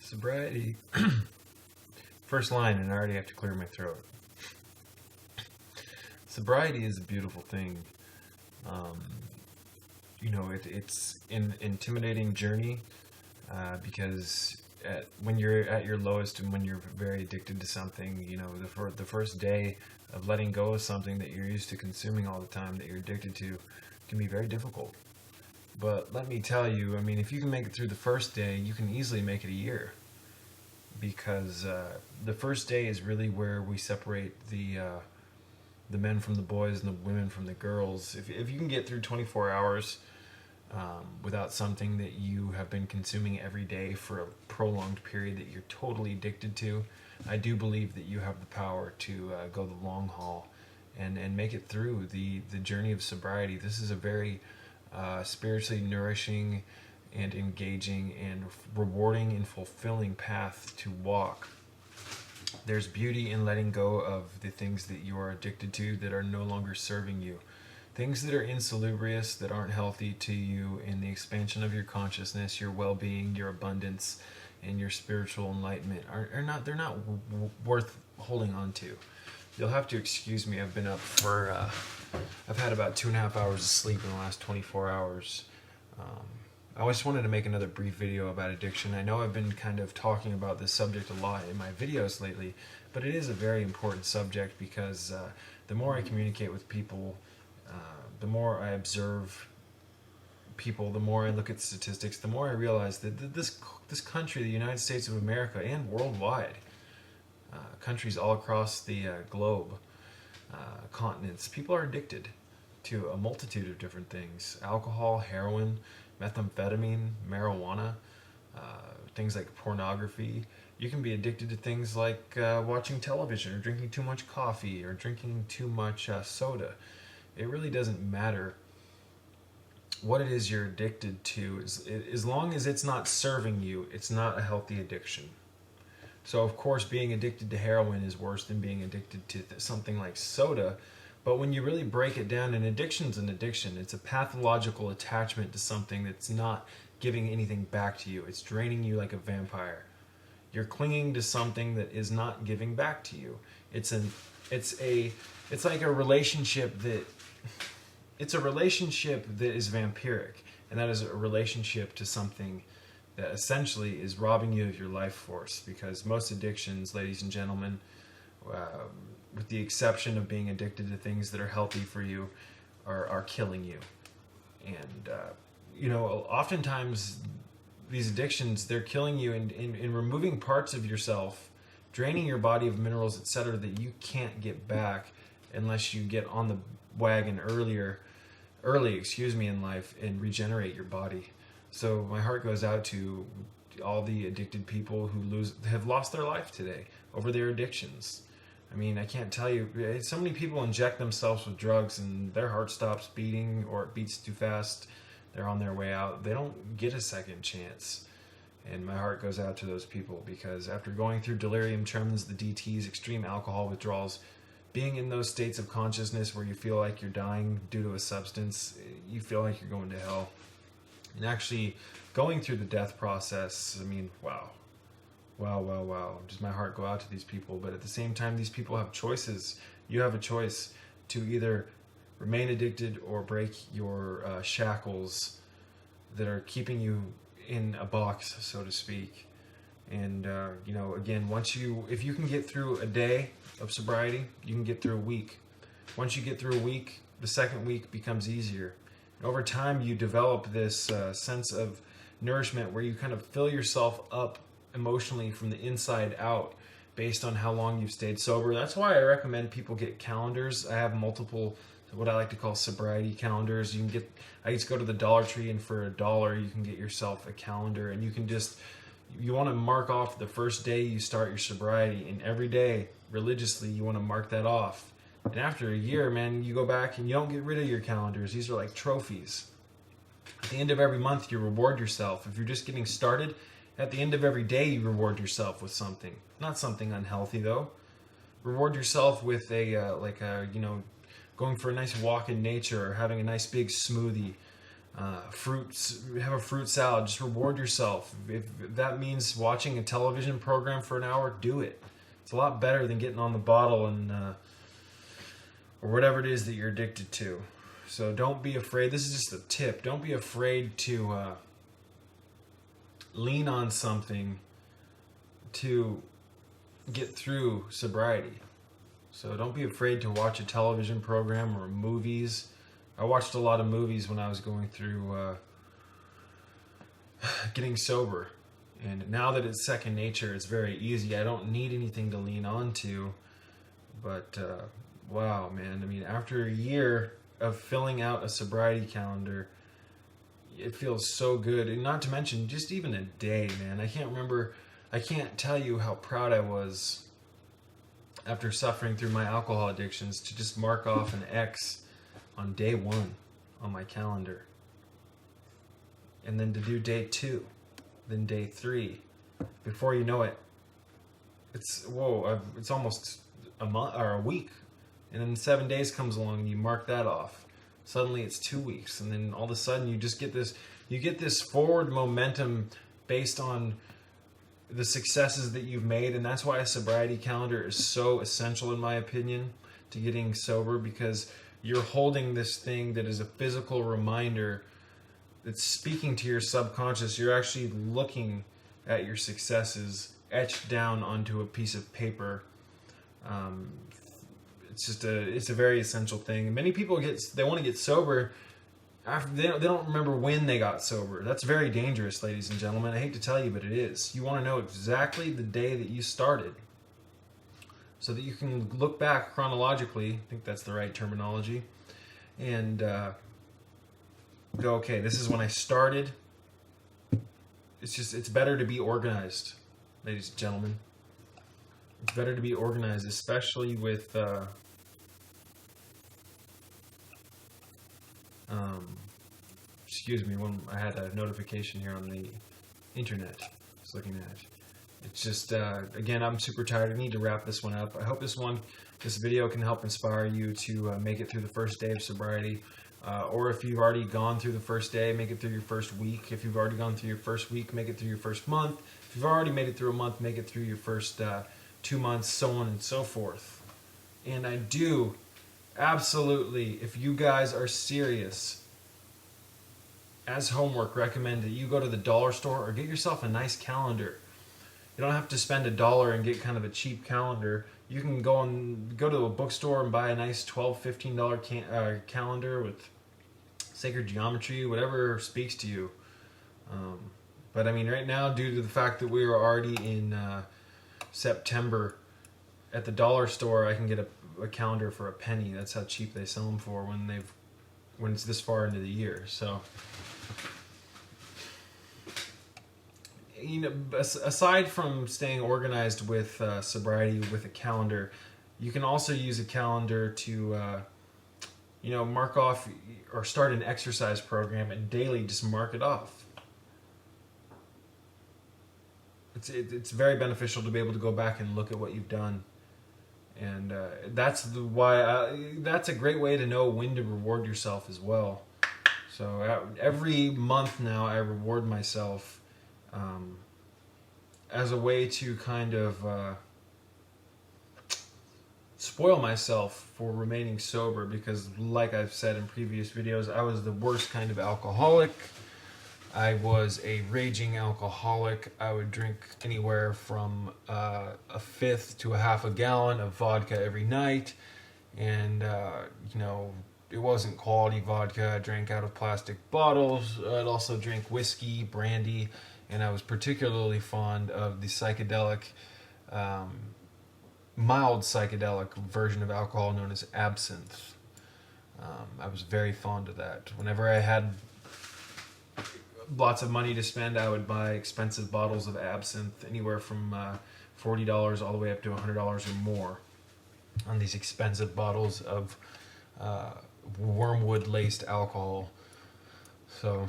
Sobriety. First line, and I already have to clear my throat. Sobriety is a beautiful thing. It's an intimidating journey because when you're at your lowest and when you're very addicted to something, the first day of letting go of something that you're used to consuming all the time, that you're addicted to, can be very difficult. But let me tell you, if you can make it through the first day, you can easily make it a year. Because the first day is really where we separate the men from the boys and the women from the girls. If you can get through 24 hours without something that you have been consuming every day for a prolonged period that you're totally addicted to, I do believe that you have the power to go the long haul and make it through the journey of sobriety. This is a very spiritually nourishing and engaging and rewarding and fulfilling path to walk. There's beauty in letting go of the things that you are addicted to that are no longer serving you. Things that are insalubrious, that aren't healthy to you in the expansion of your consciousness, your well-being, your abundance, and your spiritual enlightenment they're not worth holding on to. You'll have to excuse me. I've been up for I've had about 2.5 hours of sleep in the last 24 hours. I just wanted to make another brief video about addiction. I know I've been kind of talking about this subject a lot in my videos lately, but it is a very important subject because the more I communicate with people, the more I observe people, the more I look at statistics, the more I realize that this country, the United States of America, and worldwide, countries all across the globe, continents, people are addicted to a multitude of different things. Alcohol, heroin, methamphetamine, marijuana, things like pornography. You can be addicted to things like watching television or drinking too much coffee or drinking too much soda. It really doesn't matter what it is you're addicted to. As long as it's not serving you, it's not a healthy addiction. So of course being addicted to heroin is worse than being addicted to something like soda. But when you really break it down, an addiction's an addiction. It's a pathological attachment to something that's not giving anything back to you. It's draining you like a vampire. You're clinging to something that is not giving back to you. It's like a relationship that is vampiric, and that is a relationship to something that essentially is robbing you of your life force. Because most addictions, ladies and gentlemen, with the exception of being addicted to things that are healthy for you, are killing you. And oftentimes these addictions, they're killing you in removing parts of yourself, draining your body of minerals, etc., that you can't get back unless you get on the wagon early in life and regenerate your body. So my heart goes out to all the addicted people who have lost their life today over their addictions. I can't tell you, so many people inject themselves with drugs and their heart stops beating, or it beats too fast. They're on their way out. They don't get a second chance. And my heart goes out to those people, because after going through delirium, tremens, the DTs, extreme alcohol withdrawals, being in those states of consciousness where you feel like you're dying due to a substance, you feel like you're going to hell. And actually going through the death process, wow. Does my heart go out to these people? But at the same time, these people have choices. You have a choice to either remain addicted or break your shackles that are keeping you in a box, so to speak. And again, if you can get through a day of sobriety, you can get through a week. Once you get through a week, the second week becomes easier. And over time, you develop this sense of nourishment where you kind of fill yourself up emotionally from the inside out based on how long you've stayed sober. That's why I recommend people get calendars. I have multiple, what I like to call sobriety calendars. I used to go to the Dollar Tree, and for $1 you can get yourself a calendar, and you want to mark off the first day you start your sobriety, and every day religiously you want to mark that off. And after a year, man, you go back and you don't get rid of your calendars. These are like trophies. At the end of every month, you reward yourself. If you're just getting started, at the end of every day, you reward yourself with something. Not something unhealthy, though. Reward yourself with going for a nice walk in nature, or having a nice big smoothie, Fruits, have a fruit salad. Just reward yourself. If that means watching a television program for an hour, do it. It's a lot better than getting on the bottle and or whatever it is that you're addicted to. So don't be afraid. This is just a tip. Don't be afraid to lean on something to get through sobriety. So don't be afraid to watch a television program or movies. I watched a lot of movies when I was going through getting sober. And now that it's second nature, it's very easy. I don't need anything to lean on to. But wow, man. I mean, after a year of filling out a sobriety calendar, it feels so good. And not to mention, just even a day, man. I can't tell you how proud I was after suffering through my alcohol addictions to just mark off an X on day 1 on my calendar. And then to do day 2, then day 3. Before you know it, it's almost a month or a week. And then 7 days comes along and you mark that off. Suddenly it's 2 weeks. And then all of a sudden you just get this forward momentum based on the successes that you've made. And that's why a sobriety calendar is so essential, in my opinion, to getting sober, because you're holding this thing that is a physical reminder that's speaking to your subconscious. You're actually looking at your successes etched down onto a piece of paper. It's a very essential thing. Many people they want to get sober after they don't remember when they got sober. That's very dangerous, ladies and gentlemen. I hate to tell you, but it is. You want to know exactly the day that you started, so that you can look back chronologically. I think that's the right terminology, and go, okay, this is when I started. It's better to be organized, ladies and gentlemen. It's better to be organized, especially with excuse me, when I had a notification here on the internet I was looking at. It's just, again, I'm super tired. I need to wrap this one up. I hope this video can help inspire you to make it through the first day of sobriety. Or if you've already gone through the first day, make it through your first week. If you've already gone through your first week, make it through your first month. If you've already made it through a month, make it through your first 2 months, so on and so forth. And I do absolutely, if you guys are serious, as homework, recommend that you go to the dollar store or get yourself a nice calendar. You don't have to spend $1 and get kind of a cheap calendar. You can go to a bookstore and buy a nice $12, $15 calendar with sacred geometry, whatever speaks to you. But I mean, right now, due to the fact that we are already in September, at the dollar store, I can get a calendar for a penny. That's how cheap they sell them for when it's this far into the year. So, you know, aside from staying organized with sobriety with a calendar, you can also use a calendar to, mark off or start an exercise program and daily just mark it off. It's very beneficial to be able to go back and look at what you've done, and that's a great way to know when to reward yourself as well. So every month now, I reward myself as a way to kind of spoil myself for remaining sober, because like I've said in previous videos, I was the worst kind of alcoholic. I was a raging alcoholic. I would drink anywhere from a fifth to a half a gallon of vodka every night, and it wasn't quality vodka. I drank out of plastic bottles. I'd also drink whiskey, brandy, and I was particularly fond of the psychedelic, mild psychedelic version of alcohol known as absinthe. I was very fond of that. Whenever I had lots of money to spend, I would buy expensive bottles of absinthe, anywhere from $40 all the way up to $100 or more on these expensive bottles of wormwood-laced alcohol. So,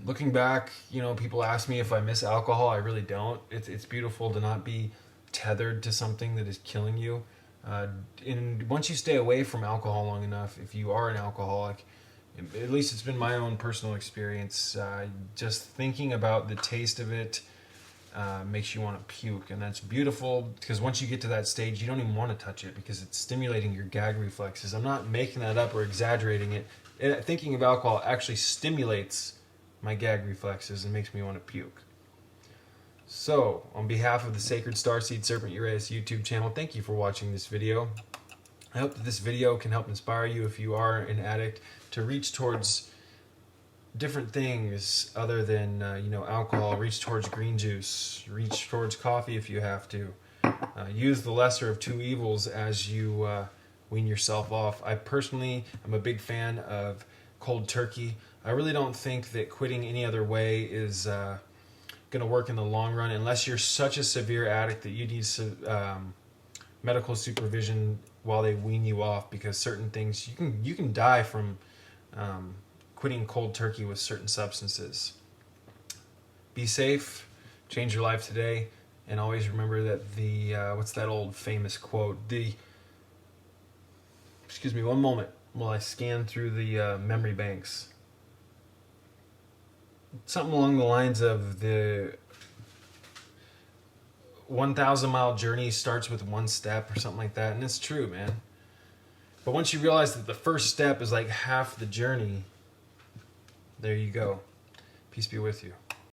looking back, people ask me if I miss alcohol. I really don't. It's beautiful to not be tethered to something that is killing you. And once you stay away from alcohol long enough, if you are an alcoholic, At least it's been my own personal experience. Just thinking about the taste of it makes you want to puke, and that's beautiful because once you get to that stage, you don't even want to touch it because it's stimulating your gag reflexes. I'm not making that up or exaggerating it. Thinking of alcohol actually stimulates my gag reflexes and makes me want to puke. So, on behalf of the Sacred Starseed Serpent Uraeus YouTube channel, thank you for watching this video. I hope that this video can help inspire you if you are an addict to reach towards different things other than alcohol. Reach towards green juice. Reach towards coffee if you have to. Use the lesser of two evils as you wean yourself off. I personally am a big fan of cold turkey. I really don't think that quitting any other way is going to work in the long run unless you're such a severe addict that you need medical supervision while they wean you off, because certain things you can die from quitting cold turkey with certain substances. Be safe, change your life today, and always remember that the what's that old famous quote? Excuse me one moment while I scan through the memory banks. Something along the lines of the 1,000-mile journey starts with one step or something like that, and it's true, man. But once you realize that the first step is like half the journey, there you go. Peace be with you.